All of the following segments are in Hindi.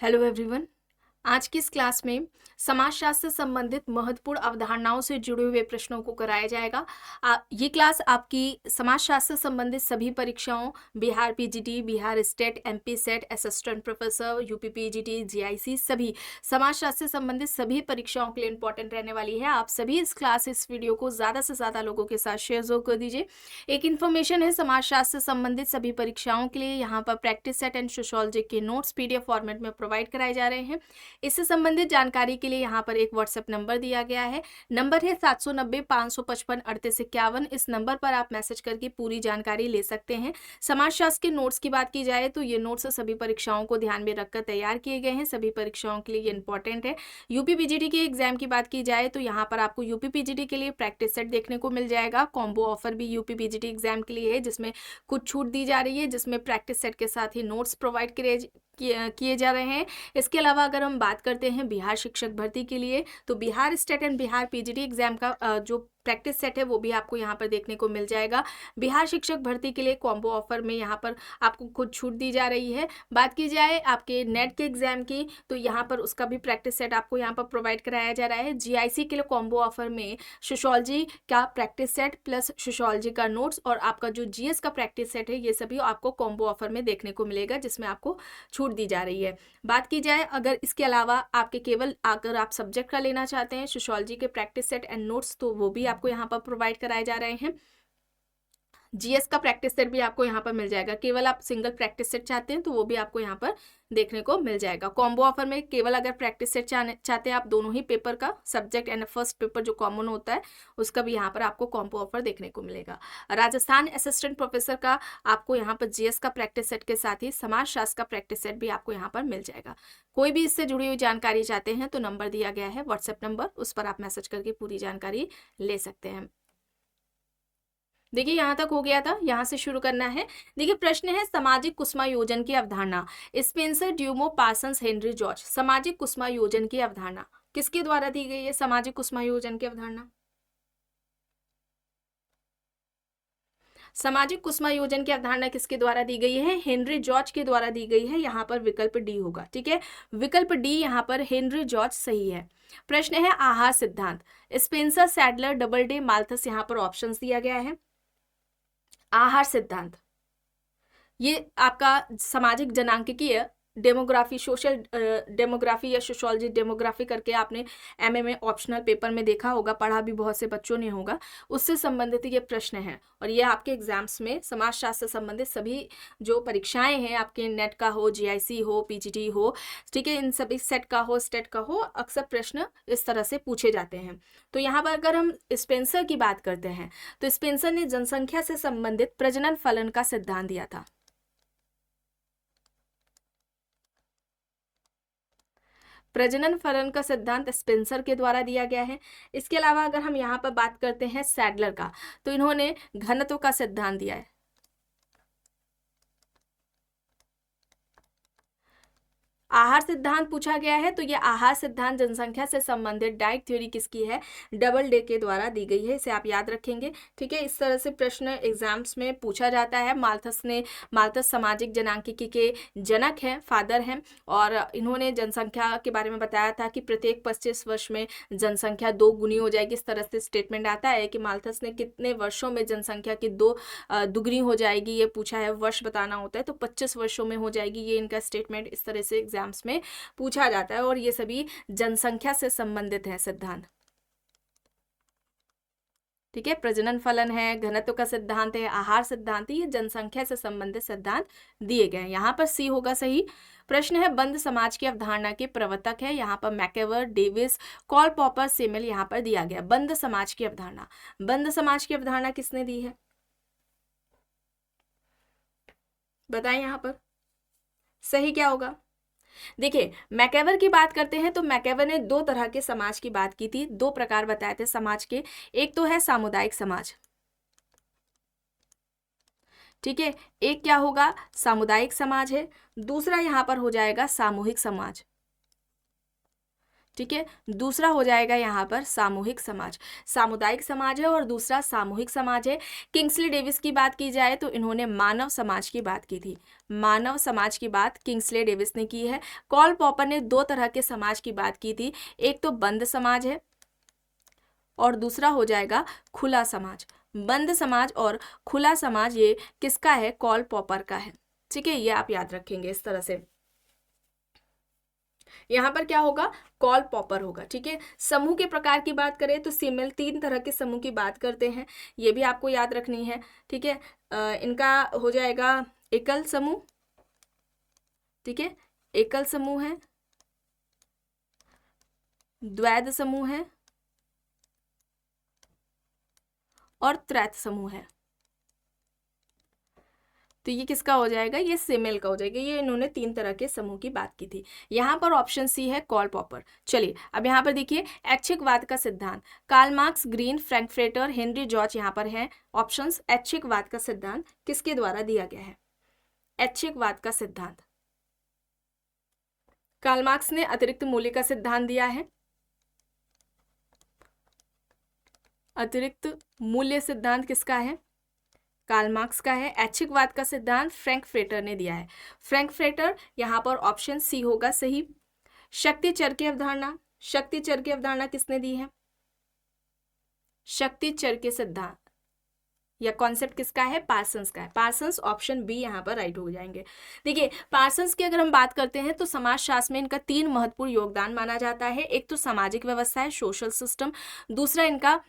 Hello everyone. आज की इस क्लास में समाजशास्त्र से संबंधित महत्वपूर्ण अवधारणाओं से जुड़े हुए प्रश्नों को कराया जाएगा। ये क्लास आपकी समाजशास्त्र से संबंधित सभी परीक्षाओं, Bihar PGT, Bihar state, MP set, assistant professor, UP PGT, GIC, सभी समाजशास्त्र से संबंधित सभी परीक्षाओं के लिए इंपॉर्टेंट रहने वाली है। आप सभी इस वीडियो को ज़्यादा से ज़्यादा लोगों के साथ शेयर जरूर कर दीजिए। एक इन्फॉर्मेशन है, समाजशास्त्र से संबंधित सभी परीक्षाओं के लिए यहाँ पर प्रैक्टिस सेट एंड सोशियोलॉजी के नोट्स पीडीएफ फॉर्मेट में प्रोवाइड कराए जा रहे हैं। इससे संबंधित जानकारी के लिए यहाँ पर एक व्हाट्सएप नंबर दिया गया है। नंबर है 790-555-3851। इस नंबर पर आप मैसेज करके पूरी जानकारी ले सकते हैं। समाजशास्त्र के नोट्स की बात की जाए तो ये नोट्स सभी परीक्षाओं को ध्यान में रखकर तैयार किए गए हैं। सभी परीक्षाओं के लिए ये इंपॉर्टेंट है। यूपी पीजीटी के एग्जाम की बात की जाए तो यहाँ पर आपको यूपी पीजीटी के लिए प्रैक्टिस सेट देखने को मिल जाएगा। कॉम्बो ऑफर भी यूपी पीजीटी एग्जाम के लिए है, जिसमें कुछ छूट दी जा रही है, जिसमें प्रैक्टिस सेट के साथ ही नोट्स प्रोवाइड किए जा रहे हैं। इसके अलावा अगर हम बात करते हैं बिहार शिक्षक भर्ती के लिए, तो Bihar state and Bihar PGT exam का जो प्रैक्टिस सेट है वो भी आपको यहाँ पर देखने को मिल जाएगा। बिहार शिक्षक भर्ती के लिए कॉम्बो ऑफर में यहाँ पर आपको कुछ छूट दी जा रही है। बात की जाए आपके नेट के एग्जाम की, तो यहाँ पर उसका भी प्रैक्टिस सेट आपको यहाँ पर प्रोवाइड कराया जा रहा है। जीआईसी के लिए कॉम्बो ऑफर में सोशियोलॉजी का प्रैक्टिस सेट प्लस सोशियोलॉजी का नोट्स और आपका जो जीएस का प्रैक्टिस सेट है, ये सभी आपको कॉम्बो ऑफर में देखने को मिलेगा, जिसमें आपको छूट दी जा रही है। बात की जाए अगर इसके अलावा आपके केवल अगर आप सब्जेक्ट का लेना चाहते हैं सोशियोलॉजी के प्रैक्टिस सेट एंड नोट्स, तो वो भी आपको यहाँ पर प्रोवाइड कराए जा रहे हैं। जीएस का प्रैक्टिस सेट भी आपको यहाँ पर मिल जाएगा। केवल आप सिंगल प्रैक्टिस सेट चाहते हैं तो वो भी आपको यहाँ पर देखने को मिल जाएगा। कॉम्बो ऑफर में केवल अगर प्रैक्टिस सेट चाहते हैं आप, दोनों ही पेपर का, सब्जेक्ट एंड फर्स्ट पेपर जो कॉमन होता है उसका भी यहाँ पर आपको कॉम्बो ऑफर देखने को मिलेगा। राजस्थान असिस्टेंट प्रोफेसर का आपको यहाँ पर जीएस का प्रैक्टिस सेट के साथ ही समाजशास्त्र का प्रैक्टिस सेट भी आपको यहाँ पर मिल जाएगा। कोई भी इससे जुड़ी हुई जानकारी चाहते हैं तो नंबर दिया गया है व्हाट्सएप नंबर, उस पर आप मैसेज करके पूरी जानकारी ले सकते हैं। देखिए यहाँ तक हो गया था, यहाँ से शुरू करना है। देखिए प्रश्न है सामाजिक कुसुमायोजन की अवधारणा। Spencer, Dumont, Parsons, Henry George. सामाजिक कुसुमायोजन की अवधारणा किसके द्वारा दी गई है? सामाजिक कुसुमायोजन की अवधारणा सामाजिक कुसुमायोजन की अवधारणा किसके द्वारा दी गई है? हेनरी जॉर्ज के द्वारा दी गई है। यहाँ पर विकल्प डी होगा। ठीक है, विकल्प डी यहाँ पर हेनरी जॉर्ज सही है। प्रश्न है आहार सिद्धांत। Spencer, Sadler, double day, Malthus. यहाँ पर ऑप्शंस दिया गया है। आहार सिद्धांत ये आपका सामाजिक जनांकिकीय डेमोग्राफी, सोशल डेमोग्राफी या सोशोलॉजी डेमोग्राफी करके आपने एमए में ऑप्शनल पेपर में देखा होगा, पढ़ा भी बहुत से बच्चों ने होगा, उससे संबंधित ये प्रश्न है। और ये आपके एग्जाम्स में समाजशास्त्र से संबंधित सभी जो परीक्षाएं हैं, आपके नेट का हो, जीआईसी हो, पीजीटी हो, ठीक है, इन सभी सेट का हो, स्टेट का हो, अक्सर प्रश्न इस तरह से पूछे जाते हैं। तो यहाँ पर अगर हम स्पेंसर की बात करते हैं तो स्पेंसर ने जनसंख्या से संबंधित प्रजनन फलन का सिद्धांत दिया था। प्रजनन फलन का सिद्धांत स्पेंसर के द्वारा दिया गया है। इसके अलावा अगर हम यहाँ पर बात करते हैं सैडलर का, तो इन्होंने घनत्व का सिद्धांत दिया है। आहार सिद्धांत पूछा गया है, तो ये आहार सिद्धांत जनसंख्या से संबंधित डाइट थ्योरी किसकी है? डबल डे के द्वारा दी गई है। इसे आप याद रखेंगे। ठीक है, इस तरह से प्रश्न एग्जाम्स में पूछा जाता है। माल्थस सामाजिक जनांकिकी के जनक हैं, फादर हैं, और इन्होंने जनसंख्या के बारे में बताया था कि प्रत्येक 25 वर्ष में जनसंख्या 2 गुनी हो जाएगी। इस तरह से स्टेटमेंट आता है कि माल्थस ने कितने वर्षों में जनसंख्या की 2 दुगनी हो जाएगी, ये पूछा है। वर्ष बताना होता है तो 25 वर्षों में हो जाएगी, ये इनका स्टेटमेंट इस तरह से एग्जाम्स में पूछा जाता है। और ये सभी जनसंख्या से संबंधित है सिद्धांत। ठीक है, प्रजनन फलन है, घनत्व का सिद्धांत है, आहार सिद्धांत है, ये जनसंख्या से संबंधित सिद्धांत दिए गए हैं। यहाँ पर सी होगा सही। प्रश्न है बंद समाज की अवधारणा के प्रवर्तक है। यहाँ पर मैकेवर, डेविस, कॉल पॉपर, सेमिल यहाँ पर दिया गया। बंद समाज की अवधारणा, बंद समाज की अवधारणा किसने दी है? बताएं यहाँ पर सही क्या होगा। देखिए मैकेवर की बात करते हैं तो मैकेवर ने 2 तरह के समाज की बात की थी, 2 प्रकार बताए थे समाज के। एक तो है सामुदायिक समाज, ठीक है, एक क्या होगा? सामुदायिक समाज है। दूसरा यहाँ पर हो जाएगा सामूहिक समाज। ठीक है। दूसरा हो जाएगा यहाँ पर सामूहिक समाज, सामुदायिक समाज है और दूसरा सामूहिक समाज है। किंग्सले डेविस की बात की जाए तो इन्होंने मानव समाज की बात की थी, मानव समाज की बात किंग्सले डेविस ने की है। कॉल पॉपर ने दो तरह के समाज की बात की थी, एक तो बंद समाज है और दूसरा हो जाएगा खुला समाज। बंद समाज और खुला समाज ये किसका है? कॉल पॉपर का है, ठीक है। ये आप याद रखेंगे इस तरह से। यहाँ पर क्या होगा? कॉल पॉपर होगा, ठीक है। समूह के प्रकार की बात करें तो सिमिल 3 तरह के समूह की बात करते हैं, ये भी आपको याद रखनी है, ठीक है। इनका हो जाएगा एकल समूह, ठीक है, एकल समूह है, द्वैध समूह है और त्रैथ समूह है। तो ये किसका हो जाएगा? ये सिमिल का हो जाएगा। ये इन्होंने 3 तरह के समूह की बात की थी। यहाँ पर ऑप्शन सी है कॉल पॉपर। चलिए अब यहाँ पर देखिए ऐच्छिकवाद का सिद्धांत, Karl Marx, Green, Frankfurter, Henry George यहाँ पर है ऑप्शंस। ऐच्छिकवाद का सिद्धांत किसके द्वारा दिया गया है? ऐच्छिकवाद का सिद्धांत कार्ल मार्क्स ने अतिरिक्त मूल्य का सिद्धांत दिया है। अतिरिक्त मूल्य सिद्धांत किसका है? कार्ल मार्क्स का है। ऐच्छिकवाद का सिद्धांत फ्रैंकफर्टर ने दिया है। फ्रैंकफर्टर, यहाँ पर ऑप्शन सी होगा सही। शक्ति चर की अवधारणा, शक्ति चर की अवधारणा किसने दी है? शक्ति चर के सिद्धांत या कॉन्सेप्ट किसका है? पार्सन्स का है। पार्सन्स, ऑप्शन बी यहाँ पर राइट हो जाएंगे। देखिए पार्सन्स की अगर हम बात करते हैं तो समाजशास्त्र में इनका 3 महत्वपूर्ण योगदान माना जाता है। एक तो सामाजिक व्यवस्था है, सोशल सिस्टम, दूसरा इनका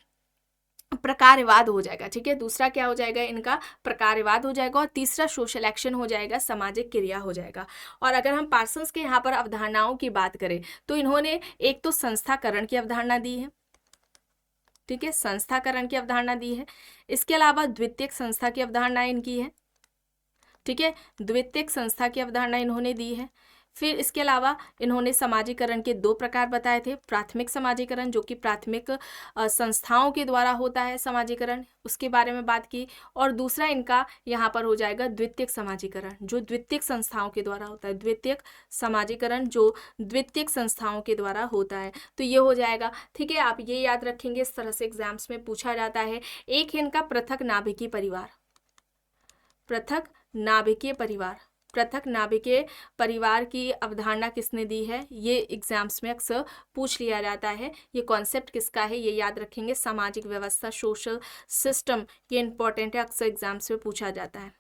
प्रकारवाद हो जाएगा, ठीक है। दूसरा क्या हो जाएगा? इनका प्रकारवाद हो जाएगा और तीसरा सोशल एक्शन हो जाएगा, सामाजिक क्रिया हो जाएगा। और अगर हम पार्सन्स के यहाँ पर अवधारणाओं की बात करें तो इन्होंने एक तो संस्थाकरण की अवधारणा दी है, ठीक है, संस्थाकरण की अवधारणा दी है। इसके अलावा द्वितीयक संस्था की अवधारणा इनकी है, ठीक है, द्वितीयक संस्था की अवधारणा इन्होंने दी है। फिर इसके अलावा इन्होंने समाजीकरण के 2 प्रकार बताए थे। प्राथमिक समाजीकरण जो कि प्राथमिक संस्थाओं के द्वारा होता है समाजीकरण, उसके बारे में बात की। और दूसरा इनका यहाँ पर हो जाएगा द्वितीयक समाजीकरण जो द्वितीयक संस्थाओं के द्वारा होता है। द्वितीयक समाजीकरण जो द्वितीयक संस्थाओं के द्वारा होता है, तो ये हो जाएगा, ठीक है। आप ये याद रखेंगे, इस तरह से एग्जाम्स में पूछा जाता है। एक है इनका पृथक नाभिकीय परिवार, पृथक नाभिकीय परिवार, पृथक नाभिकीय परिवार की अवधारणा किसने दी है? ये एग्जाम्स में अक्सर पूछ लिया जाता है। ये कॉन्सेप्ट किसका है? ये याद रखेंगे, सामाजिक व्यवस्था, सोशल सिस्टम, ये इंपॉर्टेंट है, अक्सर एग्जाम्स में पूछा जाता है।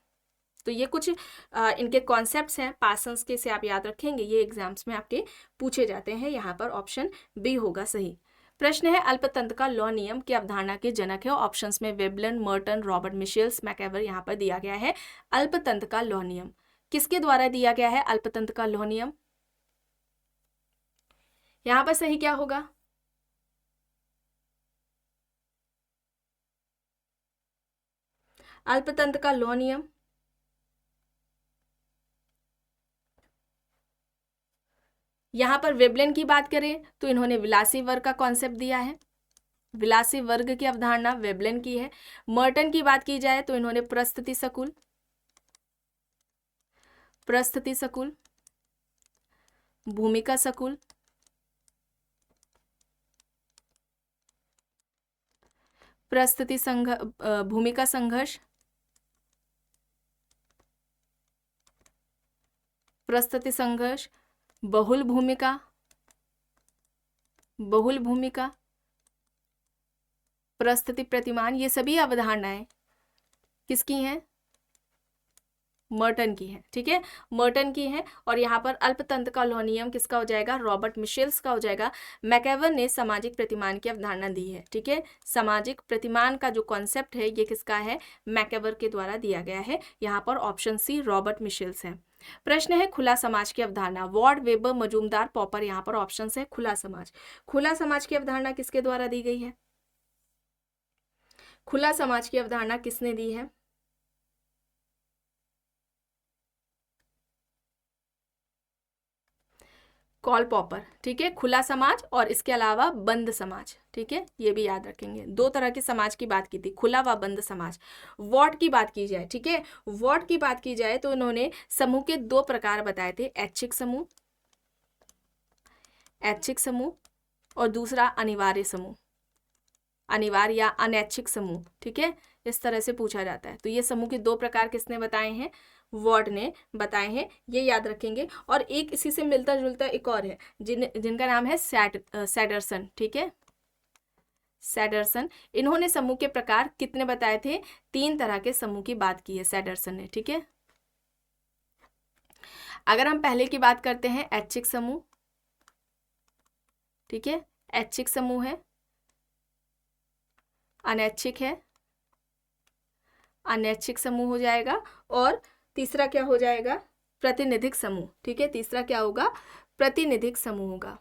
तो ये कुछ इनके कॉन्सेप्ट्स हैं पार्सन्स के, से आप याद रखेंगे, ये एग्जाम्स में आपके पूछे जाते हैं। यहाँ पर ऑप्शन बी होगा सही। प्रश्न है अल्पतंत्र का लॉ नियम की अवधारणा के जनक है। ऑप्शंस में वेबलन, मर्टन, रॉबर्ट मिशेल्स, मैकएवर यहाँ पर दिया गया है। अल्पतंत्र का लॉ नियम किसके द्वारा दिया गया है? अल्पतंत्र का लॉ नियम, यहां पर सही क्या होगा? अल्पतंत्र का लॉ नियम, यहां पर वेबलन की बात करें तो इन्होंने विलासी वर्ग का कॉन्सेप्ट दिया है, विलासी वर्ग की अवधारणा वेबलन की है। मर्टन की बात की जाए तो इन्होंने प्रस्थिति सकुल, प्रस्थिति सकुल, भूमिका सकुल, प्रस्थिति भूमिका संघर्ष, प्रस्थिति संघर्ष, बहुल भूमिका, बहुल भूमिका, प्रस्थिति प्रतिमान, ये सभी अवधारणाएं किसकी हैं? मर्टन की है, ठीक है, मर्टन की है। और यहाँ पर अल्पतंत्र का लॉ नियम किसका हो जाएगा? रॉबर्ट मिशेल्स का हो जाएगा। मैकएवर ने सामाजिक प्रतिमान की अवधारणा दी है, ठीक है। सामाजिक प्रतिमान का जो कॉन्सेप्ट है ये किसका है? मैकएवर के द्वारा दिया गया है। यहाँ पर ऑप्शन सी रॉबर्ट मिशेल्स है। प्रश्न है खुला समाज की अवधारणा, वॉर्ड, वेबर, मजूमदार, पॉपर, यहाँ पर ऑप्शन है खुला समाज। खुला समाज की अवधारणा किसके द्वारा दी गई है? खुला समाज की अवधारणा किसने दी है? कॉल पॉपर, ठीक है। खुला समाज और इसके अलावा बंद समाज, ठीक है, ये भी याद रखेंगे। 2 तरह के समाज की बात की थी, खुला व बंद समाज। वॉर्ड की बात की जाए, ठीक है, वॉर्ड की बात की जाए तो इन्होंने समूह के 2 प्रकार बताए थे, ऐच्छिक समूह, ऐच्छिक समूह और दूसरा अनिवार्य समूह, अनिवार्य या अनैच्छिक समूह। ठीक है, इस तरह से पूछा जाता है। तो ये समूह के 2 प्रकार किसने बताए हैं? वार्ड ने बताए हैं, ये याद रखेंगे। और एक इसी से मिलता जुलता एक और है जिनका नाम है सैडरसन। ठीक है, सैडरसन। इन्होंने समूह के प्रकार कितने बताए थे? 3 तरह के समूह की बात की है सैडरसन ने। ठीक है, अगर हम पहले की बात करते हैं ऐच्छिक समूह। ठीक है, ऐच्छिक समूह है, अनैच्छिक है, अनैच्छिक समूह हो जाएगा। और तीसरा क्या हो जाएगा? प्रतिनिधिक समूह। ठीक है, तीसरा क्या होगा? प्रतिनिधिक समूह होगा।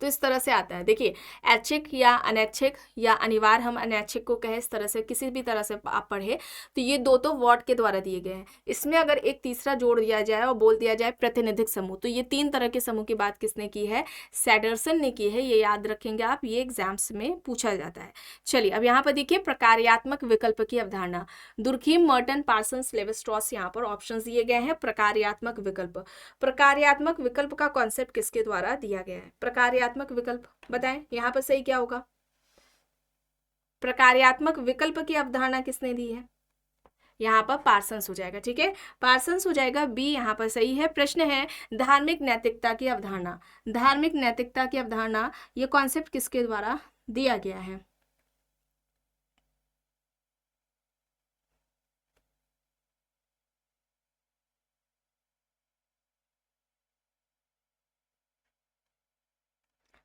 तो इस तरह से आता है। देखिए, ऐच्छिक या अनैच्छिक या अनिवार्य, हम अनैच्छिक को कहें, इस तरह से किसी भी तरह से आप पढ़े, तो ये 2 तो वार्ड के द्वारा दिए गए हैं। इसमें अगर एक तीसरा जोड़ दिया जाए और बोल दिया जाए प्रतिनिधिक समूह, तो ये 3 तरह के समूह की बात किसने की है? सैडरसन ने की है। ये याद रखेंगे आप, ये एग्जाम्स में पूछा जाता है। चलिए, अब यहाँ पर देखिए प्रकार्यात्मक विकल्प की अवधारणा। दुर्खीम, मर्टन, पार्सन्स, लेवी-स्ट्रॉस, यहाँ पर ऑप्शंस दिए गए हैं। प्रकार्यात्मक विकल्प, प्रकार्यात्मक विकल्प का कॉन्सेप्ट किसके द्वारा दिया गया है? प्रकार्यात्मक विकल्प बताएं, यहां पर सही क्या होगा? प्रकार्यात्मक विकल्प की अवधारणा किसने दी है? यहाँ पर पार्सन्स हो जाएगा। ठीक है, पार्सन्स हो जाएगा, बी यहाँ पर सही है। प्रश्न है धार्मिक नैतिकता की अवधारणा। धार्मिक नैतिकता की अवधारणा, ये कॉन्सेप्ट किसके द्वारा दिया गया है?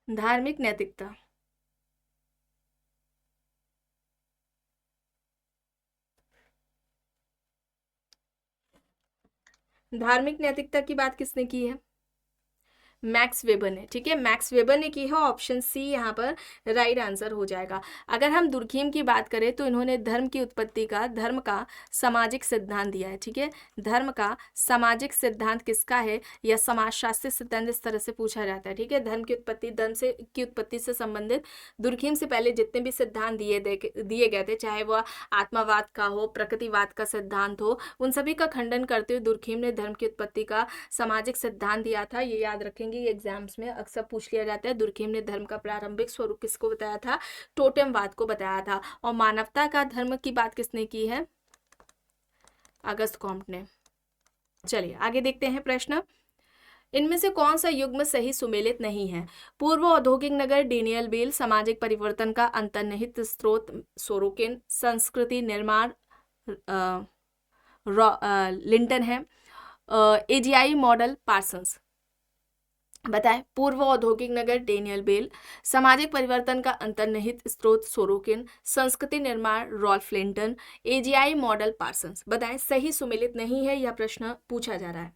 धार्मिक नैतिकता, धार्मिक नैतिकता की बात किसने की है? मैक्स वेबर ने। ठीक है, मैक्स वेबर ने की है। ऑप्शन सी यहाँ पर राइट आंसर हो जाएगा। अगर हम दुर्खीम की बात करें तो इन्होंने धर्म की उत्पत्ति का, धर्म का सामाजिक सिद्धांत दिया है। ठीक है, धर्म का सामाजिक सिद्धांत किसका है, या समाजशास्त्री सिद्धांत, इस तरह से पूछा जाता है। ठीक है, धर्म की उत्पत्ति, धर्म से की उत्पत्ति से संबंधित दुर्खीम से पहले जितने भी सिद्धांत दिए गए थे, चाहे वह आत्मावाद का हो, प्रकृतिवाद का सिद्धांत हो, उन सभी का खंडन करते हुए दुर्खीम ने धर्म की उत्पत्ति का सामाजिक सिद्धांत दिया था। ये याद रखेंगे, ये एग्जाम्स में अक्सर पूछ लिया जाता है। दुर्खीम ने धर्म का प्रारंभिक स्वरूप किसको बताया था? टोटेमवाद को बताया था। और मानवता का धर्म की बात किसने की है? अगस्त कॉम्ट ने। चलिए आगे देखते हैं प्रश्न। इनमें से कौन सा युग्म सही सुमेलित नहीं है? पूर्व औद्योगिक नगर डेनियल-बेल, सामाजिक परिवर्तन का अंतर्निहित स्रोत सोरोकिन, संस्कृति निर्माण लिंटन है, एजीआई मॉडल पार्सन्स। बताएं, पूर्व औद्योगिक नगर डेनियल-बेल, सामाजिक परिवर्तन का अंतर्निहित स्रोत सोरोकिन, संस्कृति निर्माण Ralph Linton, AGI model Parsons. बताएं, सही सुमेलित नहीं है, यह प्रश्न पूछा जा रहा है।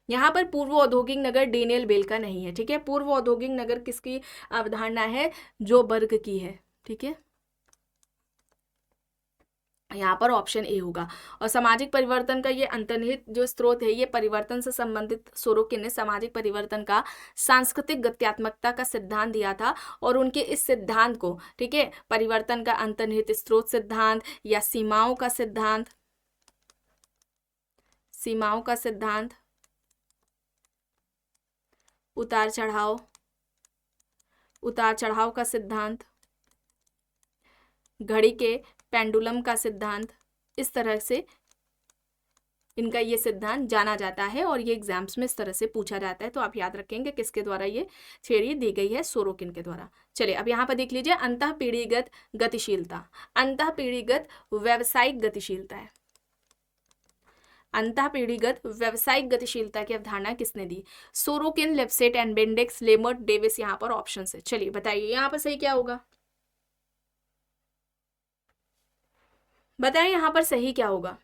यहाँ पर पूर्व औद्योगिक नगर डेनियल-बेल का नहीं है। ठीक है, पूर्व औद्योगिक नगर किसकी अवधारणा है? जो बर्ग की है। ठीक है, यहाँ पर ऑप्शन ए होगा। और सामाजिक परिवर्तन का ये अंतर्निहित जो स्रोत है, ये परिवर्तन से संबंधित सोरोकिन ने सामाजिक परिवर्तन का सांस्कृतिक गत्यात्मकता का सिद्धांत दिया था। और उनके इस सिद्धांत को, ठीक है, परिवर्तन का अंतर्निहित स्रोत सिद्धांत या सीमाओं का सिद्धांत, सीमाओं का सिद्धांत, उतार चढ़ाव का सिद्धांत, घड़ी के पेंडुलम का सिद्धांत, इस तरह से इनका ये सिद्धांत जाना जाता है। और ये एग्जाम्स में इस तरह से पूछा जाता है। तो आप याद रखेंगे किसके द्वारा ये थ्योरी दी गई है? सोरोकिन के द्वारा। चलिए अब यहाँ पर देख लीजिए, अंतःपीढ़ीगत गतिशीलता, अंतःपीढ़ीगत व्यावसायिक गतिशीलता है। अंतःपीढ़ीगत व्यावसायिक गतिशीलता की अवधारणा किसने दी? Sorokin, Lipset and Bendix, Lemert, Davis. यहाँ पर ऑप्शन है। चलिए बताइए यहाँ पर सही क्या होगा? बताएं यहाँ पर सही क्या होगा?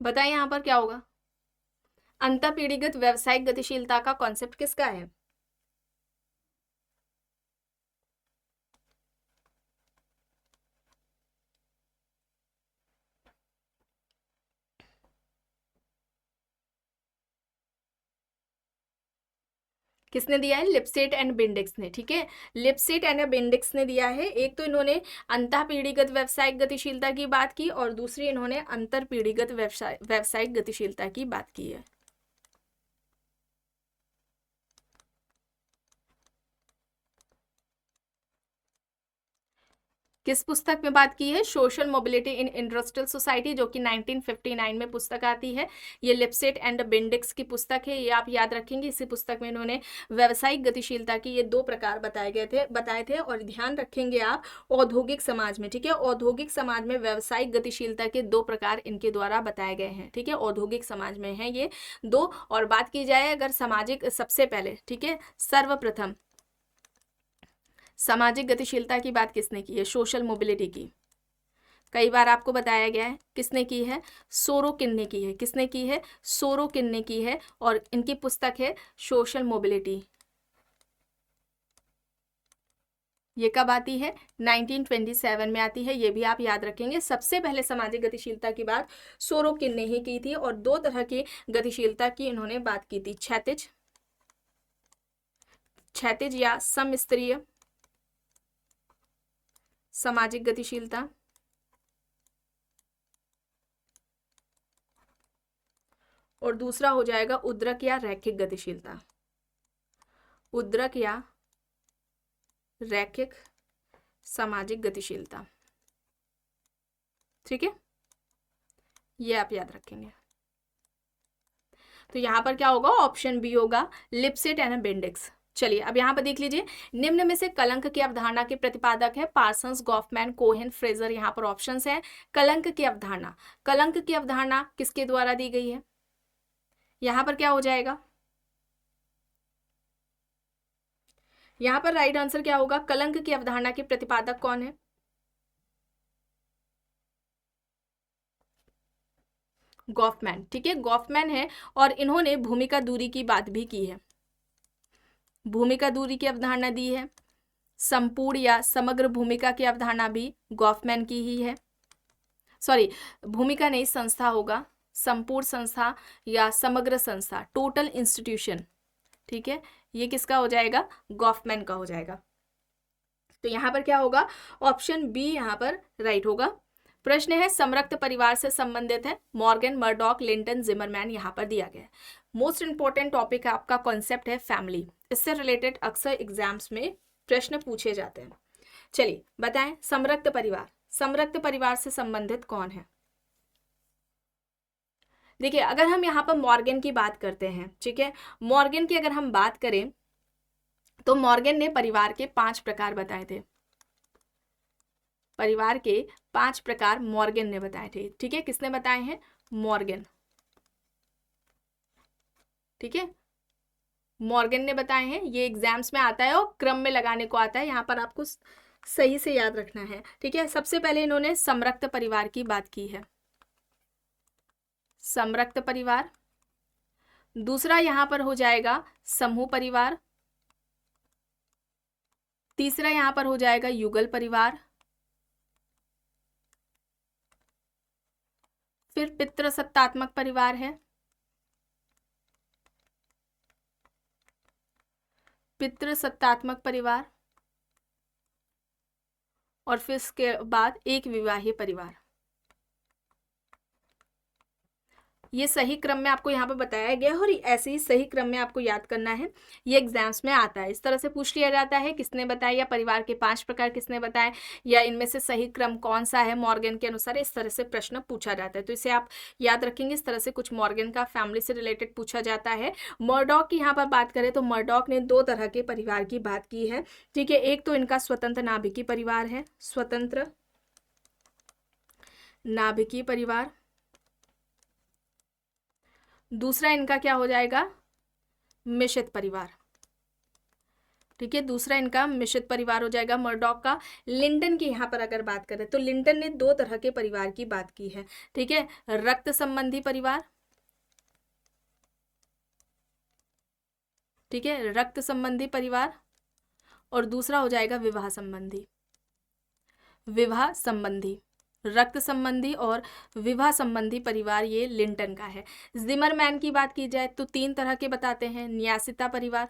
बताएं यहाँ पर क्या होगा? अंतःपीढ़ीगत व्यावसायिक गतिशीलता का कॉन्सेप्ट किसका है? किसने दिया है? लिपसेट एंड बेंडिक्स ने। ठीक है, लिपसेट एंड बेंडिक्स ने दिया है। एक तो इन्होंने अंतःपीढ़ीगत व्यावसायिक गतिशीलता की बात की और दूसरी इन्होंने अंतरपीढ़ीगत व्यावसायिक गतिशीलता की बात की है। किस पुस्तक में बात की है? Social mobility in industrial society, जो कि 1959 में पुस्तक आती है। ये लिपसेट एंड बेंडिक्स की पुस्तक है, ये आप याद रखेंगे। इसी पुस्तक में इन्होंने व्यावसायिक गतिशीलता की ये 2 प्रकार बताए थे और ध्यान रखेंगे आप औद्योगिक समाज में। ठीक है, औद्योगिक समाज में व्यावसायिक गतिशीलता के 2 प्रकार इनके द्वारा बताए गए हैं। ठीक है, औद्योगिक समाज में है ये 2। और बात की जाए अगर सामाजिक, सबसे पहले, ठीक है, सर्वप्रथम सामाजिक गतिशीलता की बात किसने की है? सोशल मोबिलिटी की। कई बार आपको बताया गया है किसने की है? सोरोकिन ने की है। किसने की है? सोरोकिन ने की है और इनकी पुस्तक है सोशल मोबिलिटी। ये कब आती है? 1927 में आती है। ये भी आप याद रखेंगे। सबसे पहले सामाजिक गतिशीलता की बात सोरोकिन ने ही की थी और 2 तरह की गतिशीलता की इन्होंने बात की थी, क्षैतिज या समस्तरीय सामाजिक गतिशीलता और दूसरा हो जाएगा उद्रक या रैखिक गतिशीलता। उद्रक या रैखिक सामाजिक गतिशीलता। ठीक है, ये आप याद रखेंगे। तो यहां पर क्या होगा? ऑप्शन बी होगा, लिपसेट एंड बेंडिक्स। चलिए अब यहाँ पर देख लीजिए, निम्न में से कलंक की अवधारणा के प्रतिपादक है पार्सन्स, गॉफमैन, कोहेन, फ्रेजर। यहाँ पर ऑप्शंस हैं। कलंक की अवधारणा, कलंक की अवधारणा किसके द्वारा दी गई है? यहाँ पर क्या हो जाएगा? यहाँ पर राइट आंसर क्या होगा? कलंक की अवधारणा के प्रतिपादक कौन है? गॉफमैन। ठीक है, गॉफमैन है और इन्होंने भूमिका दूरी की बात भी की है। भूमिका दूरी की अवधारणा दी है। संपूर्ण या समग्र भूमिका की अवधारणा भी गॉफमैन की ही है। सॉरी, भूमिका नहीं, संस्था होगा। संपूर्ण संस्था या समग्र संस्था, टोटल इंस्टीट्यूशन। ठीक है, ये किसका हो जाएगा? गॉफमैन का हो जाएगा। तो यहां पर क्या होगा? ऑप्शन बी यहां पर राइट होगा। प्रश्न है समरक्त परिवार से संबंधित है, मॉर्गन, मर्डॉक, लिंटन, जिमरमैन यहां पर दिया गया है। मोस्ट इंपॉर्टेंट टॉपिक आपका कॉन्सेप्ट है फैमिली। इससे रिलेटेड अक्सर एग्जाम्स में प्रश्न पूछे जाते हैं। चलिए बताएं, समरक्त परिवार, समरक्त परिवार से संबंधित कौन है? देखिए, अगर हम यहाँ पर मॉर्गन की बात करते हैं, ठीक है, मॉर्गन की अगर हम बात करें तो मॉर्गन ने परिवार के 5 प्रकार बताए थे। परिवार के 5 प्रकार मॉर्गन ने बताए थे। ठीक है, किसने बताए हैं? मॉर्गन। ठीक है, मॉर्गन ने बताए हैं। ये एग्जाम्स में आता है और क्रम में लगाने को आता है, यहाँ पर आपको सही से याद रखना है। ठीक है, सबसे पहले इन्होंने समरक्त परिवार की बात की है, समरक्त परिवार। दूसरा यहां पर हो जाएगा समूह परिवार। तीसरा यहां पर हो जाएगा युगल परिवार। फिर पितृसत्तात्मक परिवार है, पितृसत्तात्मक परिवार। और फिर इसके बाद एक विवाही परिवार। ये सही क्रम में आपको यहाँ पर बताया गया है और ऐसे ही सही क्रम में आपको याद करना है। ये एग्जाम्स में आता है, इस तरह से पूछ लिया जाता है किसने बताया, या परिवार के 5 प्रकार किसने बताए, या इनमें से सही क्रम कौन सा है मॉर्गन के अनुसार। इस तरह से प्रश्न पूछा जाता है, तो इसे आप याद रखेंगे। इस तरह से कुछ मॉर्गन का फैमिली से रिलेटेड पूछा जाता है। मर्डॉक की यहाँ पर बात करें तो मर्डॉक ने 2 तरह के परिवार की बात की है। ठीक है, एक तो इनका स्वतंत्र नाभिकीय परिवार है, स्वतंत्र नाभिकीय परिवार। दूसरा इनका क्या हो जाएगा? मिश्रित परिवार। ठीक है, दूसरा इनका मिश्रित परिवार हो जाएगा मर्डॉक का। लिंटन की यहाँ पर अगर बात करें तो लिंटन ने 2 तरह के परिवार की बात की है। ठीक है, रक्त संबंधी परिवार। ठीक है, रक्त संबंधी परिवार। और दूसरा हो जाएगा विवाह संबंधी। विवाह संबंधी, रक्त संबंधी और विवाह संबंधी परिवार ये लिंटन का है। जिमरमैन की बात की जाए तो 3 तरह के बताते हैं। न्यासिता परिवार,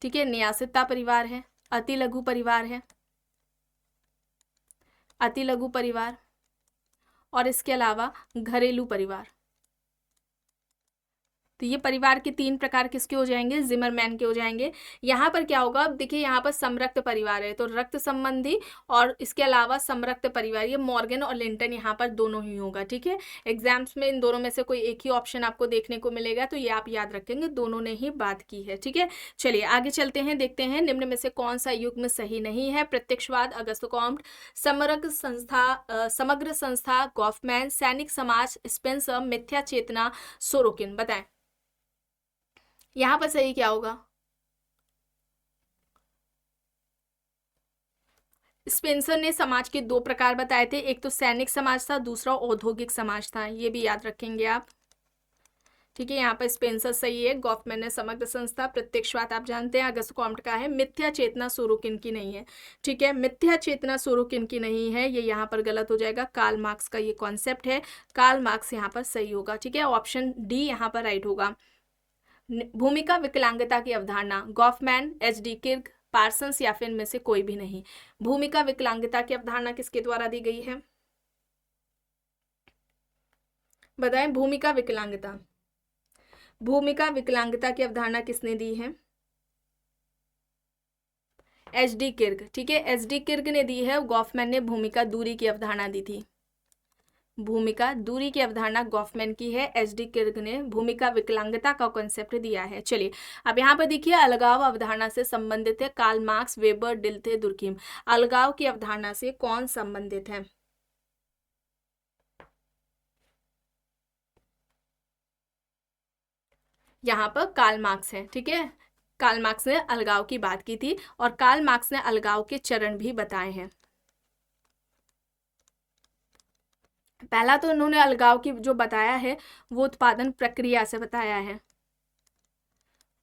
ठीक है, न्यासिता परिवार है, अति लघु परिवार है, अति लघु परिवार, और इसके अलावा घरेलू परिवार। तो ये परिवार के 3 प्रकार किसके हो जाएंगे, जिमरमैन के हो जाएंगे। यहाँ पर क्या होगा, अब देखिए यहाँ पर समरक्त परिवार है, तो रक्त संबंधी और इसके अलावा समरक्त परिवार, ये मॉर्गन और लिंटन यहाँ पर दोनों ही होगा। ठीक है, एग्जाम्स में इन दोनों में से कोई एक ही ऑप्शन आपको देखने को मिलेगा, तो ये आप याद रखेंगे, दोनों ने ही बात की है। ठीक है, चलिए आगे चलते हैं, देखते हैं निम्न में से कौन सा युग्म सही नहीं है। प्रत्यक्षवाद अगस्त कॉम्ट, समग्र संस्था गॉफमैन, सैनिक समाज स्पेंसर, मिथ्या चेतना सोरोकिन। बताएं यहां पर सही क्या होगा। स्पेंसर ने समाज के 2 प्रकार बताए थे, एक तो सैनिक समाज था, दूसरा औद्योगिक समाज था, ये भी याद रखेंगे आप। ठीक है, यहाँ पर स्पेंसर सही है, गॉफमैन ने समग्र संस्था, प्रत्यक्षवाद आप जानते हैं अगस्त कॉम्ट का है, मिथ्या चेतना सोरोकिन की नहीं है। ठीक है, मिथ्या चेतना सोरोकिन की नहीं है, ये यहाँ पर गलत हो जाएगा, कार्ल मार्क्स का ये कॉन्सेप्ट है, कार्ल मार्क्स यहाँ पर सही होगा। ठीक है, ऑप्शन डी यहाँ पर राइट होगा। भूमिका विकलांगता की अवधारणा, गॉफमैन, एच.डी. किर्क, पार्सन्स या फिर इनमें से कोई भी नहीं। भूमिका विकलांगता की अवधारणा किसके द्वारा दी गई है, बताएं। भूमिका विकलांगता, भूमिका विकलांगता की अवधारणा किसने दी है, एच.डी. किर्क। ठीक है, एच.डी. किर्क ने दी है, गॉफमैन ने भूमिका दूरी की अवधारणा दी थी। भूमिका दूरी की अवधारणा गॉफमैन की है, एच.डी. किर्क ने भूमिका विकलांगता का कॉन्सेप्ट दिया है। चलिए अब यहाँ पर देखिए, अलगाव अवधारणा से संबंधित है कार्ल मार्क्स, वेबर, डिल्थे, दुर्कीम। अलगाव की अवधारणा से कौन संबंधित है, यहाँ पर कार्ल मार्क्स है। ठीक है, कार्ल मार्क्स ने अलगाव की बात की थी और कार्ल मार्क्स ने अलगाव के चरण भी बताए हैं। पहला तो उन्होंने अलगाव की जो बताया है वो उत्पादन प्रक्रिया से बताया है,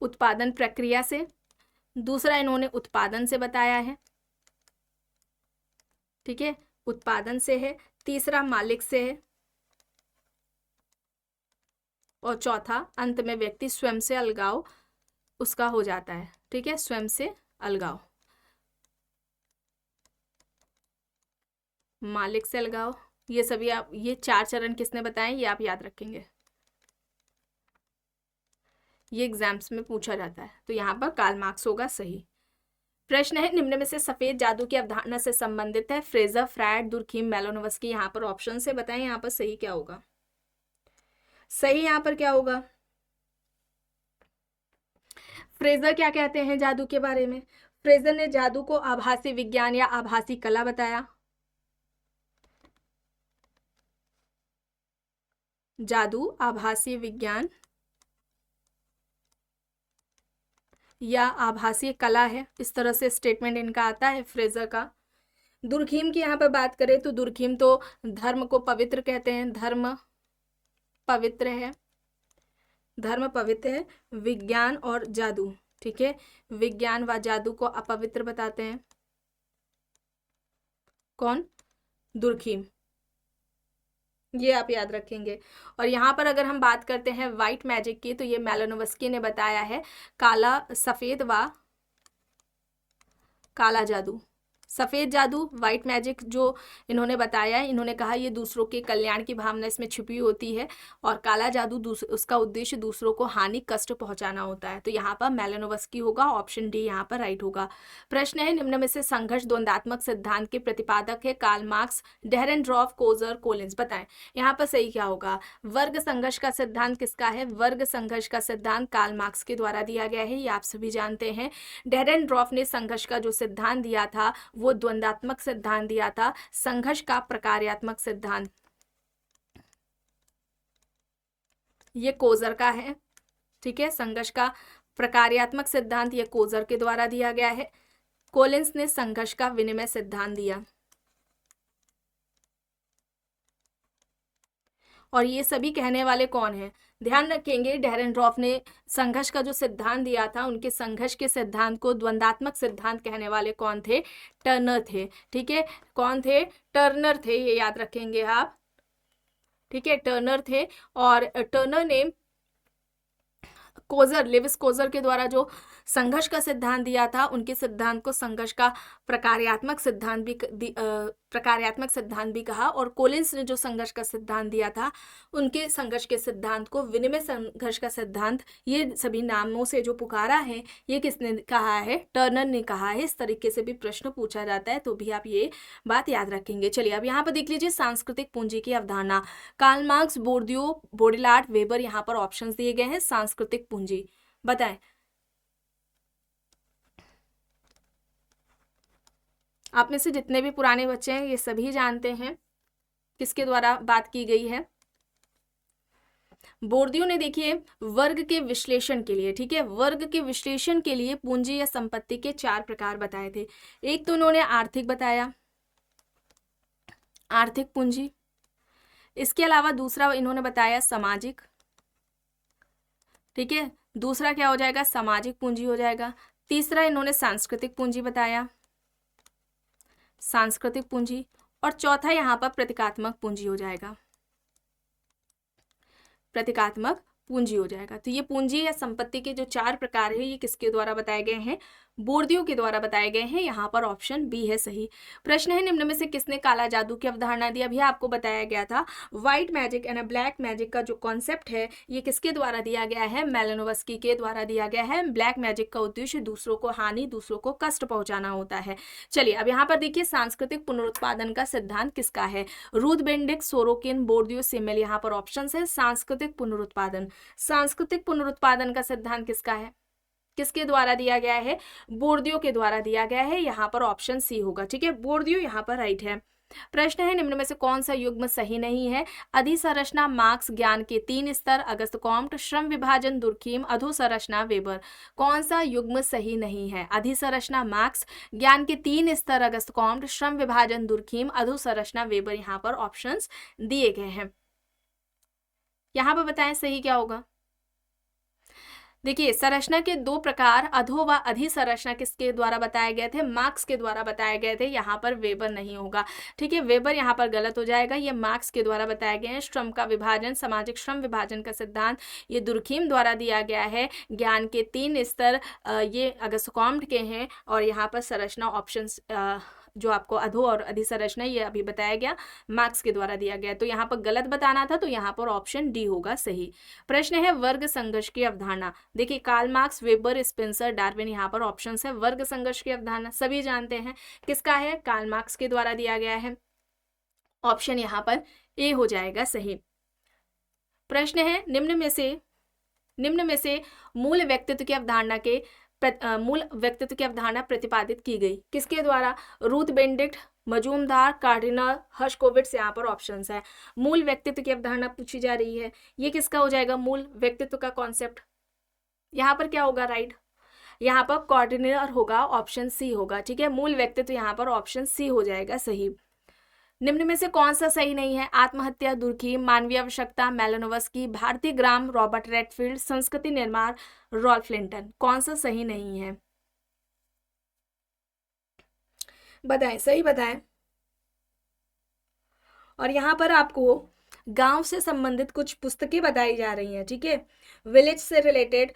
उत्पादन प्रक्रिया से। दूसरा इन्होंने उत्पादन से बताया है। ठीक है, उत्पादन से है। तीसरा मालिक से है और चौथा अंत में व्यक्ति स्वयं से अलगाव उसका हो जाता है। ठीक है, स्वयं से अलगाव, मालिक से अलगाव, ये सभी आप, ये 4 चरण किसने बताए ये आप याद रखेंगे, ये एग्जाम्स में पूछा जाता है। तो यहाँ पर कार्ल मार्क्स होगा सही। प्रश्न है, निम्न में से सफेद जादू की अवधारणा से संबंधित है फ्रेजर, फ्रैड, दुर्कीम, मेलोनोव्स्की। यहाँ पर ऑप्शन से बताएं यहाँ पर सही क्या होगा, सही यहाँ पर क्या होगा। फ्रेजर क्या कहते हैं जादू के बारे में, फ्रेजर ने जादू को आभासी विज्ञान या आभासी कला बताया। जादू आभासी विज्ञान या आभासी कला है, इस तरह से स्टेटमेंट इनका आता है फ्रेजर का। दुर्कीम की यहाँ पर बात करें तो दुर्कीम तो धर्म को पवित्र कहते हैं, धर्म पवित्र है, धर्म पवित्र है, विज्ञान और जादू। ठीक है, विज्ञान व जादू को अपवित्र बताते हैं। कौन, दुर्कीम, ये आप याद रखेंगे। और यहाँ पर अगर हम बात करते हैं व्हाइट मैजिक की तो ये मेलोनोव्स्की ने बताया है, काला, सफेद व काला जादू। सफेद जादू, व्हाइट मैजिक जो इन्होंने बताया है, इन्होंने कहा ये दूसरों के कल्याण की भावना इसमें छिपी होती है, और काला जादू उसका उद्देश्य दूसरों को हानि, कष्ट पहुंचाना होता है। तो यहाँ पर मेलोनोव्स्की होगा, ऑप्शन डी यहाँ पर राइट होगा। प्रश्न है, निम्न में से संघर्ष द्वंदात्मक सिद्धांत के प्रतिपादक है कार्ल मार्क्स, डेरेनड्रॉफ, कोजर, कोलिंस। बताएं यहाँ पर सही क्या होगा। वर्ग संघर्ष का सिद्धांत किसका है, वर्ग संघर्ष का सिद्धांत कार्ल मार्क्स के द्वारा दिया गया है, ये आप सभी जानते हैं। डेरेनड्रॉफ ने संघर्ष का जो सिद्धांत दिया था वो द्वंदात्मक सिद्धांत दिया था, संघर्ष का प्रकार्यात्मक सिद्धांत ये कोजर का है। ठीक है, संघर्ष का प्रकार्यात्मक सिद्धांत ये कोजर के द्वारा दिया गया है। कोलिंस ने संघर्ष का विनिमय सिद्धांत दिया। और ये सभी कहने वाले कौन हैं, ध्यान रखेंगे, डेरेनड्रॉफ ने संघर्ष का जो सिद्धांत दिया था, उनके संघर्ष के सिद्धांत को द्वंदात्मक सिद्धांत कहने वाले कौन थे, टर्नर थे। ठीक है, कौन थे, टर्नर थे, ये याद रखेंगे आप। ठीक है, टर्नर थे। और टर्नर ने कोजर, लेविस कोजर के द्वारा जो संघर्ष का सिद्धांत दिया था, उनके सिद्धांत को संघर्ष का प्रकार्यात्मक सिद्धांत भी कहा। और कोलिंस ने जो संघर्ष का सिद्धांत दिया था, उनके संघर्ष के सिद्धांत को विनिमय संघर्ष का सिद्धांत, ये सभी नामों से जो पुकारा है, ये किसने कहा है? टर्नर ने कहा है। इस तरीके से भी प्रश्न पूछा जाता है, तो भी आप ये बात याद रखेंगे। चलिए अब यहाँ पर देख लीजिए सांस्कृतिक पूंजी की अवधारणा। कार्ल मार्क्स, बोर्दियो, बोडिलार्ड, वेबर, यहाँ पर ऑप्शंस दिए गए हैं। सांस्कृतिक पूंजी बताएं। आप में से जितने भी पुराने बच्चे हैं, ये सभी जानते हैं किसके द्वारा बात की गई है। बोर्दियो ने देखिए वर्ग के विश्लेषण के लिए, ठीक है, वर्ग के विश्लेषण के लिए पूंजी या संपत्ति के 4 प्रकार बताए थे। एक तो उन्होंने आर्थिक बताया, आर्थिक पूंजी। इसके अलावा दूसरा इन्होंने बताया सामाजिक, ठीक है, दूसरा क्या हो जाएगा? सामाजिक पूंजी हो जाएगा। तीसरा इन्होंने सांस्कृतिक पूंजी बताया, सांस्कृतिक पूंजी। और चौथा यहाँ पर प्रतीकात्मक पूंजी हो जाएगा, प्रतीकात्मक पूंजी हो जाएगा। तो ये पूंजी या संपत्ति के जो 4 प्रकार है, ये किसके द्वारा बताए गए हैं? बोर्दियो के द्वारा बताए गए हैं। यहाँ पर ऑप्शन बी है सही। प्रश्न है, निम्न में से किसने काला जादू की अवधारणा दी? अभी आपको बताया गया था white magic and black magic का जो कॉन्सेप्ट है, ये किसके द्वारा दिया गया है? मेलानोव्स्की के द्वारा दिया गया है। ब्लैक मैजिक का उद्देश्य दूसरों को हानि, दूसरों को कष्ट पहुंचाना होता है। चलिए अब यहाँ पर देखिए सांस्कृतिक पुनरुत्पादन का सिद्धांत किसका है? रूथ बेंडिक, सोरोकिन, बोर्दियो, सिमेल, यहाँ पर ऑप्शन है। सांस्कृतिक पुनरुत्पादन, सांस्कृतिक पुनरुत्पादन का सिद्धांत किसका है? किसके द्वारा दिया गया है? बोर्दियो के द्वारा दिया गया है। यहाँ पर ऑप्शन सी होगा, ठीक है, बोर्दियो यहाँ पर राइट है। प्रश्न है, निम्न में से कौन सा युग्म सही नहीं है? अधिसंरचना मार्क्स, ज्ञान के 3 स्तर अगस्त कॉम्ट, श्रम विभाजन दुर्खीम, अधोसंरचना वेबर। कौन सा युग्म सही नहीं है? अधिसंरचना मार्क्स, ज्ञान के 3 स्तर अगस्त कॉम्ट, श्रम विभाजन दुर्खीम, अधोसंरचना वेबर। यहाँ पर ऑप्शंस दिए गए हैं। यहाँ पर बताएं सही क्या होगा। देखिए संरचना के 2 प्रकार अधो व अधिसंरचना किसके द्वारा बताए गए थे? मार्क्स के द्वारा बताए गए थे। यहाँ पर वेबर नहीं होगा, ठीक है, वेबर यहाँ पर गलत हो जाएगा। ये मार्क्स के द्वारा बताए गए हैं। श्रम का विभाजन, सामाजिक श्रम विभाजन का सिद्धांत, ये दुर्खीम द्वारा दिया गया है। ज्ञान के 3 स्तर ये अगस्त कॉम्ट के हैं। और यहाँ पर संरचना ऑप्शंस जो आपको अधो और अधिसंरचना, ये अभी बताया गया, मार्क्स के द्वारा दिया गया। तो यहाँ पर गलत बताना था, तो यहाँ पर ऑप्शन डी होगा सही। प्रश्न है वर्ग संघर्ष की अवधारणा। देखिए Karl Marx, Weber, Spencer, Darwin, यहाँ पर ऑप्शन है। वर्ग संघर्ष की अवधारणा सभी जानते हैं किसका है? कार्ल मार्क्स के द्वारा दिया गया है। ऑप्शन यहाँ पर ए हो जाएगा सही। प्रश्न है, निम्न में से मूल व्यक्तित्व की अवधारणा के मूल व्यक्तित्व की अवधारणा प्रतिपादित की गई किसके द्वारा? Ruth Benedict, Majumdar, Kardiner, Herskovits. यहाँ पर ऑप्शंस है। मूल व्यक्तित्व की अवधारणा पूछी जा रही है, ये किसका हो जाएगा? मूल व्यक्तित्व का कॉन्सेप्ट। यहाँ पर क्या होगा राइट? यहाँ पर कार्डिनल होगा, ऑप्शन सी होगा, ठीक है, मूल व्यक्तित्व यहाँ पर ऑप्शन सी हो जाएगा सही। निम्न में से कौन सा सही नहीं है? आत्महत्या दुर्खीम, मानवीय आवश्यकता मेलानोव्स्की, भारतीय ग्राम रॉबर्ट रेडफील्ड, संस्कृति निर्माण रॉल्फ लिंटन। कौन सा सही नहीं है बताएं, सही बताएं। और यहाँ पर आपको गांव से संबंधित कुछ पुस्तकें बताई जा रही हैं, ठीक है, विलेज से रिलेटेड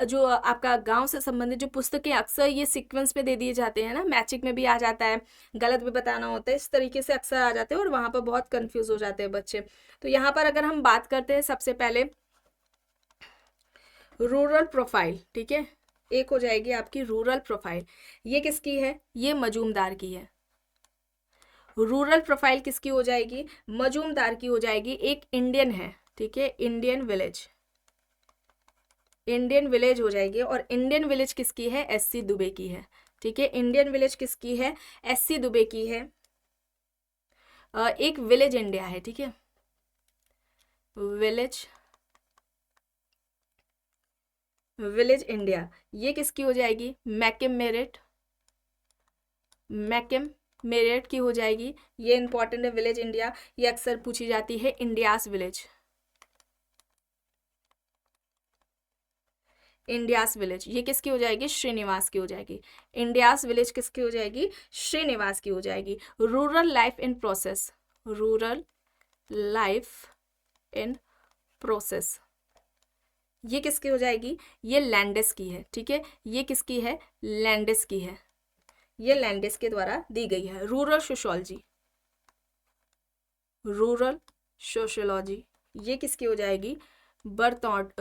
जो आपका गांव से संबंधित जो पुस्तकें अक्सर ये सीक्वेंस में दे दिए जाते हैं ना, मैचिंग में भी आ जाता है, गलत भी बताना होता है, इस तरीके से अक्सर आ जाते हैं और वहां पर बहुत कंफ्यूज हो जाते हैं बच्चे। तो यहाँ पर अगर हम बात करते हैं सबसे पहले रूरल प्रोफाइल, ठीक है, एक हो जाएगी आपकी रूरल प्रोफाइल। ये किसकी है? ये मजूमदार की है। रूरल प्रोफाइल किसकी हो जाएगी? मजूमदार की हो जाएगी। एक इंडियन है, ठीक है, इंडियन विलेज, इंडियन विलेज हो जाएगी। और इंडियन विलेज किसकी है? एससी दुबे की है, ठीक है, इंडियन विलेज किसकी है? एससी दुबे की है। एक विलेज इंडिया है, ठीक है, विलेज इंडिया, ये किसकी हो जाएगी? मैकिम मेरिट की हो जाएगी। ये इंपॉर्टेंट है विलेज इंडिया, ये अक्सर पूछी जाती है। इंडियाज विलेज ये किसकी हो जाएगी? श्रीनिवास की हो जाएगी। इंडियाज विलेज किसकी हो जाएगी? श्रीनिवास की हो जाएगी। रूरल लाइफ इन प्रोसेस, ये किसकी हो जाएगी, ये लैंडिस की है, ठीक है, ये किसकी है, लैंडिस की है, ये लैंडिस के द्वारा दी गई है। रूरल सोशियोलॉजी, रूरल सोशियोलॉजी ये किसकी हो जाएगी, बर्टॉट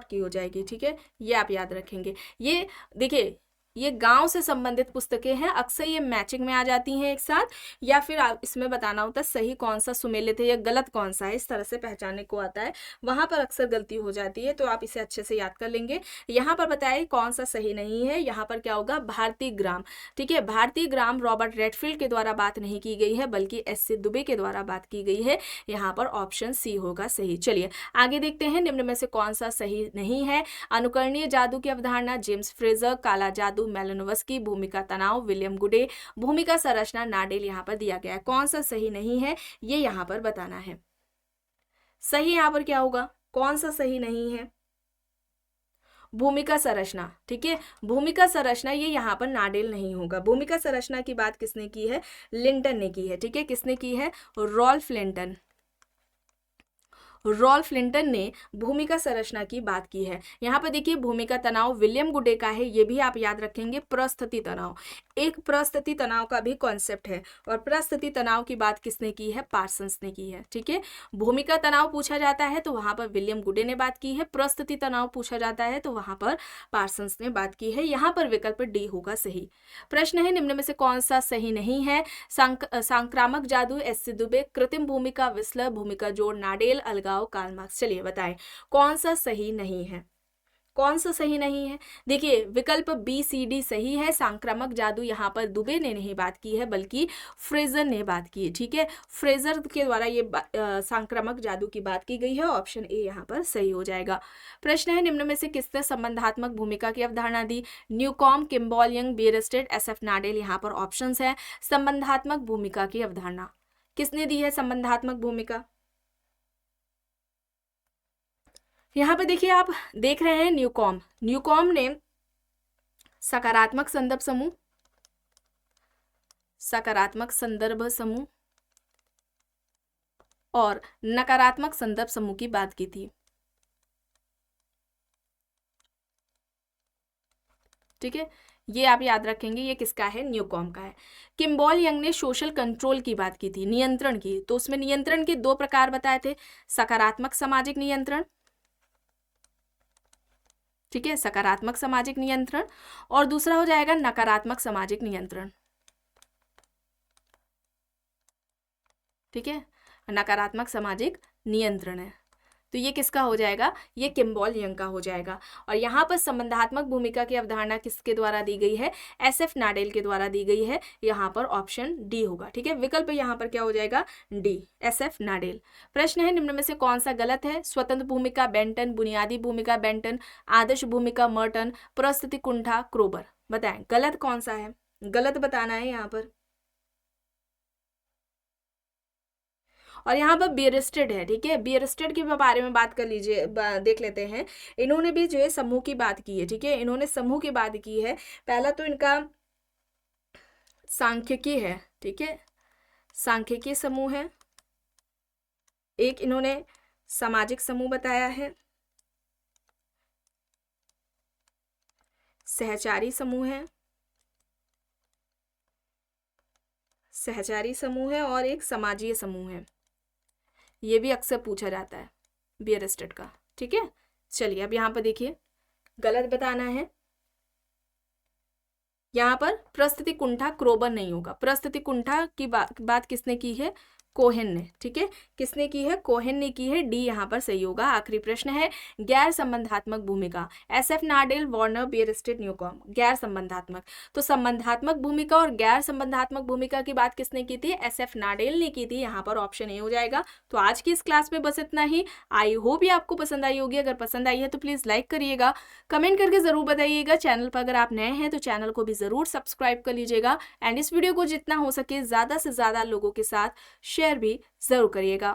की हो जाएगी, ठीक है, ये आप याद रखेंगे। ये देखिए ये गांव से संबंधित पुस्तकें हैं, अक्सर ये मैचिंग में आ जाती हैं एक साथ, या फिर आप इसमें बताना होता है सही कौन सा सुमेलित है या गलत कौन सा है, इस तरह से पहचानने को आता है, वहां पर अक्सर गलती हो जाती है, तो आप इसे अच्छे से याद कर लेंगे। यहाँ पर बताए कौन सा सही नहीं है, यहाँ पर क्या होगा, भारतीय ग्राम, ठीक है, भारतीय ग्राम रॉबर्ट रेडफील्ड के द्वारा बात नहीं की गई है बल्कि एस.ए. दुबे के द्वारा बात की गई है, यहाँ पर ऑप्शन सी होगा सही। चलिए आगे देखते हैं, निम्न में से कौन सा सही नहीं है। अनुकरणीय जादू की अवधारणा जेम्स फ्रेजर, काला जादू मेलानोव्स्की, भूमिका तनाव विलियम गुडे, भूमिका संरचना नाडेल यहाँ पर दिया गया है। कौन सा सही नहीं है ये यहाँ पर बताना है। सही यहाँ पर क्या होगा, कौन सा सही नहीं है, भूमिका संरचना, ठीक है, भूमिका संरचना ये यहाँ पर नाडेल नहीं होगा। भूमिका संरचना की बात किसने की है, लिंटन ने की है, ठीक है, किसने की है, रॉल्फ लिंटन, रॉल्फ लिंटन ने भूमिका संरचना की बात की है। यहाँ पर देखिए भूमिका तनाव विलियम गुडे का है, ये भी आप याद रखेंगे। परिस्थिति तनाव, एक परिस्थिति तनाव का भी कॉन्सेप्ट है, और परिस्थिति तनाव की बात किसने की है, पार्सन्स ने की है, ठीक है। भूमिका तनाव पूछा जाता है तो वहां पर विलियम गुडे ने बात की है, परिस्थिति तनाव पूछा जाता है तो वहां पर पार्सन्स ने बात की है। यहाँ पर विकल्प डी होगा सही। प्रश्न है निम्न में से कौन सा सही नहीं है। संक्रामक जादू एस.ए. दुबे, कृत्रिम भूमिका विस्लर, भूमिका जोड़ नाडेल, अलगाव कार्ल मार्क्स। चलिए बताएं कौन सा सही नहीं है, कौन सा सही नहीं है। देखिए विकल्प बी सी डी सही है। संक्रामक जादू यहाँ पर दुबे ने नहीं बात की है बल्कि फ्रेजर ने बात की है, ठीक है, फ्रेजर के द्वारा ये संक्रामक जादू की बात की गई है। ऑप्शन ए यहाँ पर सही हो जाएगा। प्रश्न है निम्न में से किसने संबंधात्मक भूमिका की अवधारणा दी। Newcom, Kimball young, Bierstedt, एस.एफ. नाडेल। यहाँ पर ऑप्शंस है। संबंधात्मक भूमिका की अवधारणा किसने दी है, संबंधात्मक भूमिका। यहाँ पे देखिए आप देख रहे हैं न्यूकॉम, न्यूकॉम ने सकारात्मक संदर्भ समूह, सकारात्मक संदर्भ समूह और नकारात्मक संदर्भ समूह की बात की थी, ठीक है, ये आप याद रखेंगे। ये किसका है, न्यूकॉम का है। किम्बॉल यंग ने सोशल कंट्रोल की बात की थी, नियंत्रण की, तो उसमें नियंत्रण के दो प्रकार बताए थे, सकारात्मक सामाजिक नियंत्रण, ठीक है, सकारात्मक सामाजिक नियंत्रण, और दूसरा हो जाएगा नकारात्मक सामाजिक नियंत्रण, ठीक है, नकारात्मक सामाजिक नियंत्रण है। तो ये किसका हो जाएगा, ये किम्बॉल यंग का हो जाएगा। और यहाँ पर संबंधात्मक भूमिका की अवधारणा किसके द्वारा दी गई है, एस.एफ. नाडेल के द्वारा दी गई है। यहाँ पर ऑप्शन डी होगा, ठीक है, विकल्प यहाँ पर क्या हो जाएगा, डी, एस.एफ. नाडेल। प्रश्न है निम्न में से कौन सा गलत है। स्वतंत्र भूमिका बेंटन, बुनियादी भूमिका बेंटन, आदर्श भूमिका मर्टन, परिस्थिति कुंठा क्रोबर। बताएं गलत कौन सा है, गलत बताना है यहाँ पर। और यहाँ पर बियरस्टेड है, ठीक है, बियरस्टेड के बारे में बात कर लीजिए, देख लेते हैं। इन्होंने भी जो है समूह की बात की है, ठीक है, इन्होंने समूह की बात की है। पहला तो इनका सांख्यिकी है, ठीक है, सांख्यिकी समूह है। एक इन्होंने सामाजिक समूह बताया है, सहचारी समूह है, सहचारी समूह है, और एक समाजीय समूह है। ये भी अक्सर पूछा जाता है बियरस्टेड का, ठीक है। चलिए अब यहाँ पर देखिए गलत बताना है। यहाँ पर परिस्थिति कुंठा क्रोबर नहीं होगा। परिस्थिति कुंठा की बात किसने की है, कोहेन ने, ठीक है, किसने की है, कोहेन ने की है। डी यहाँ पर सही होगा। आखिरी प्रश्न है गैर संबंधात्मक भूमिका, एस.एफ. नाडेल, वार्नर, बियरस्टेड, न्यूकॉम। गैर संबंधात्मक, तो संबंधात्मक भूमिका और गैर संबंधात्मक भूमिका की बात किसने की थी, एस.एफ. नाडेल ने की थी। यहाँ पर ऑप्शन ए हो जाएगा। तो आज की इस क्लास में बस इतना ही। आई होप ये आपको पसंद आई होगी। अगर पसंद आई है तो प्लीज़ लाइक करिएगा, कमेंट करके ज़रूर बताइएगा। चैनल पर अगर आप नए हैं तो चैनल को भी ज़रूर सब्सक्राइब कर लीजिएगा, एंड इस वीडियो को जितना हो सके ज़्यादा से ज़्यादा लोगों के साथ शेयर भी ज़रूर करिएगा।